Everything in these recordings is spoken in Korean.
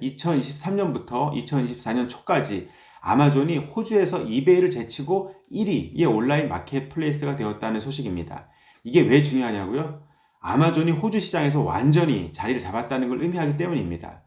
2023년부터 2024년 초까지 아마존이 호주에서 이베이를 제치고 1위의 온라인 마켓플레이스가 되었다는 소식입니다. 이게 왜 중요하냐고요? 아마존이 호주 시장에서 완전히 자리를 잡았다는 걸 의미하기 때문입니다.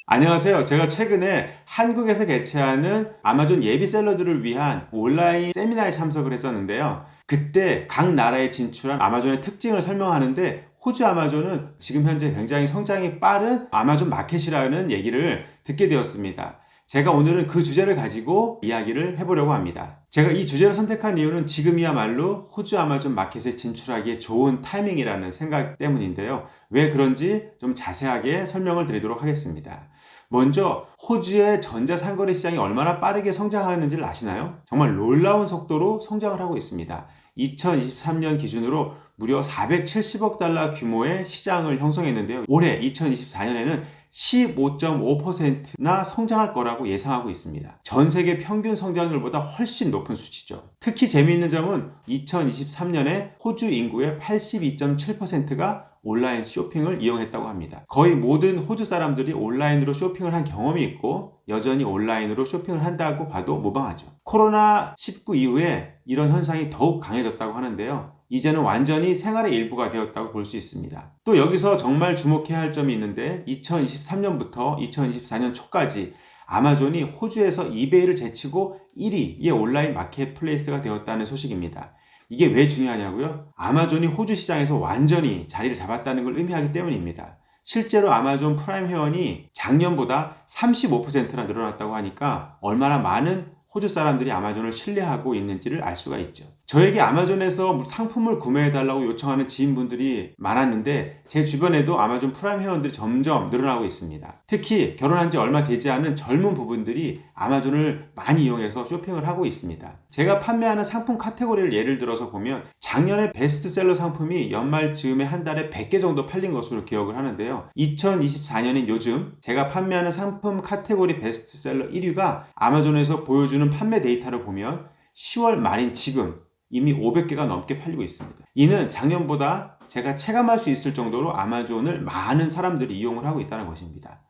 안녕하세요. 제가 최근에 한국에서 개최하는 아마존 예비셀러들을 위한 온라인 세미나에 참석을 했었는데요. 그때 각 나라에 진출한 아마존의 특징을 설명하는데 호주 아마존은 지금 현재 굉장히 성장이 빠른 아마존 마켓이라는 얘기를 듣게 되었습니다. 제가 오늘은 그 주제를 가지고 이야기를 해보려고 합니다. 제가 이 주제를 선택한 이유는 지금이야말로 호주 아마존 마켓에 진출하기에 좋은 타이밍이라는 생각 때문인데요. 왜 그런지 좀 자세하게 설명을 드리도록 하겠습니다. 먼저 호주의 전자상거래 시장이 얼마나 빠르게 성장하는지를 아시나요? 정말 놀라운 속도로 성장을 하고 있습니다. 2023년 기준으로 무려 470억 달러 규모의 시장을 형성했는데요. 올해 2024년에는 15.5%나 성장할 거라고 예상하고 있습니다. 전 세계 평균 성장률보다 훨씬 높은 수치죠. 특히 재미있는 점은 2023년에 호주 인구의 82.7%가 온라인 쇼핑을 이용했다고 합니다. 거의 모든 호주 사람들이 온라인으로 쇼핑을 한 경험이 있고 여전히 온라인으로 쇼핑을 한다고 봐도 무방하죠. 코로나19 이후에 이런 현상이 더욱 강해졌다고 하는데요. 이제는 완전히 생활의 일부가 되었다고 볼 수 있습니다. 또 여기서 정말 주목해야 할 점이 있는데 2023년부터 2024년 초까지 아마존이 호주에서 이베이를 제치고 1위의 온라인 마켓플레이스가 되었다는 소식입니다. 이게 왜 중요하냐고요? 아마존이 호주 시장에서 완전히 자리를 잡았다는 걸 의미하기 때문입니다. 실제로 아마존 프라임 회원이 작년보다 35%나 늘어났다고 하니까 얼마나 많은 호주 사람들이 아마존을 신뢰하고 있는지를 알 수가 있죠. 저에게 아마존에서 상품을 구매해달라고 요청하는 지인분들이 많았는데 제 주변에도 아마존 프라임 회원들이 점점 늘어나고 있습니다. 특히 결혼한 지 얼마 되지 않은 젊은 부분들이 아마존을 많이 이용해서 쇼핑을 하고 있습니다. 제가 판매하는 상품 카테고리를 예를 들어서 보면 작년에 베스트셀러 상품이 연말 즈음에 한 달에 100개 정도 팔린 것으로 기억을 하는데요. 2024년인 요즘 제가 판매하는 상품 카테고리 베스트셀러 1위가 아마존에서 보여주는 판매 데이터를 보면 10월 말인 지금 이미 500개가 넘게 팔리고 있습니다. 이는 작년보다 제가 체감할 수 있을 정도로 아마존을 많은 사람들이 이용을 하고 있다는 것입니다.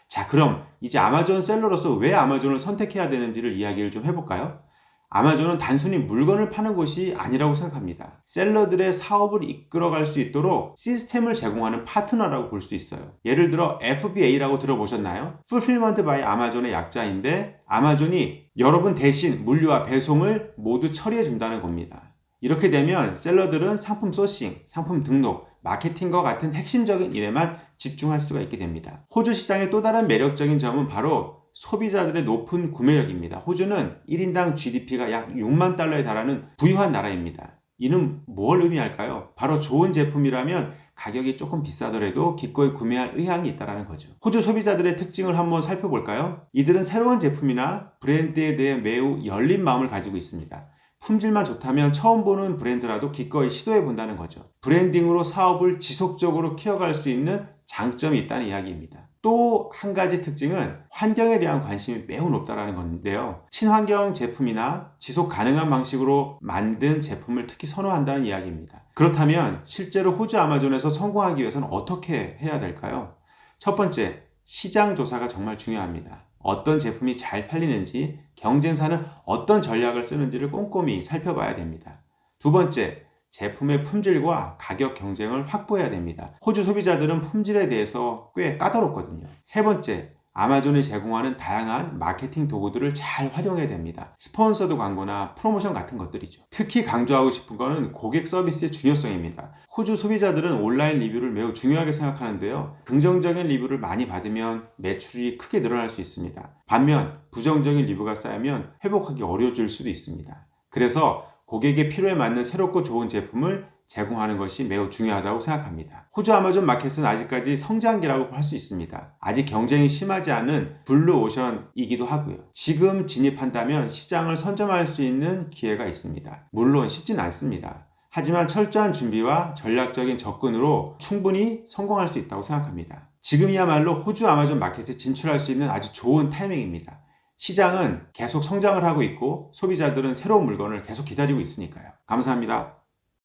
자, 그럼 이제 아마존 셀러로서 왜 아마존을 선택해야 되는지를 이야기를 좀 해볼까요? 아마존은 단순히 물건을 파는 곳이 아니라고 생각합니다. 셀러들의 사업을 이끌어갈 수 있도록 시스템을 제공하는 파트너라고 볼 수 있어요. 예를 들어 FBA라고 들어보셨나요? Fulfillment by Amazon의 약자인데 아마존이 여러분 대신 물류와 배송을 모두 처리해 준다는 겁니다. 이렇게 되면 셀러들은 상품 소싱, 상품 등록, 마케팅과 같은 핵심적인 일에만 집중할 수가 있게 됩니다. 호주 시장의 또 다른 매력적인 점은 바로 소비자들의 높은 구매력입니다. 호주는 1인당 GDP가 약 6만 달러에 달하는 부유한 나라입니다. 이는 뭘 의미할까요? 바로 좋은 제품이라면 가격이 조금 비싸더라도 기꺼이 구매할 의향이 있다는 거죠. 호주 소비자들의 특징을 한번 살펴볼까요? 이들은 새로운 제품이나 브랜드에 대해 매우 열린 마음을 가지고 있습니다. 품질만 좋다면 처음 보는 브랜드라도 기꺼이 시도해 본다는 거죠. 브랜딩으로 사업을 지속적으로 키워갈 수 있는 장점이 있다는 이야기입니다. 또 한 가지 특징은 환경에 대한 관심이 매우 높다는 건데요. 친환경 제품이나 지속 가능한 방식으로 만든 제품을 특히 선호한다는 이야기입니다. 그렇다면 실제로 호주 아마존에서 성공하기 위해서는 어떻게 해야 될까요? 첫 번째, 시장 조사가 정말 중요합니다. 어떤 제품이 잘 팔리는지, 경쟁사는 어떤 전략을 쓰는지를 꼼꼼히 살펴봐야 됩니다. 두 번째, 제품의 품질과 가격 경쟁을 확보해야 됩니다. 호주 소비자들은 품질에 대해서 꽤 까다롭거든요. 세 번째, 아마존이 제공하는 다양한 마케팅 도구들을 잘 활용해야 됩니다. 스폰서드 광고나 프로모션 같은 것들이죠. 특히 강조하고 싶은 것은 고객 서비스의 중요성입니다. 호주 소비자들은 온라인 리뷰를 매우 중요하게 생각하는데요. 긍정적인 리뷰를 많이 받으면 매출이 크게 늘어날 수 있습니다. 반면 부정적인 리뷰가 쌓이면 회복하기 어려워질 수도 있습니다. 그래서 고객의 필요에 맞는 새롭고 좋은 제품을 제공하는 것이 매우 중요하다고 생각합니다. 호주 아마존 마켓은 아직까지 성장기라고 할 수 있습니다. 아직 경쟁이 심하지 않은 블루오션이기도 하고요. 지금 진입한다면 시장을 선점할 수 있는 기회가 있습니다. 물론 쉽진 않습니다. 하지만 철저한 준비와 전략적인 접근으로 충분히 성공할 수 있다고 생각합니다. 지금이야말로 호주 아마존 마켓에 진출할 수 있는 아주 좋은 타이밍입니다. 시장은 계속 성장을 하고 있고 소비자들은 새로운 물건을 계속 기다리고 있으니까요. 감사합니다.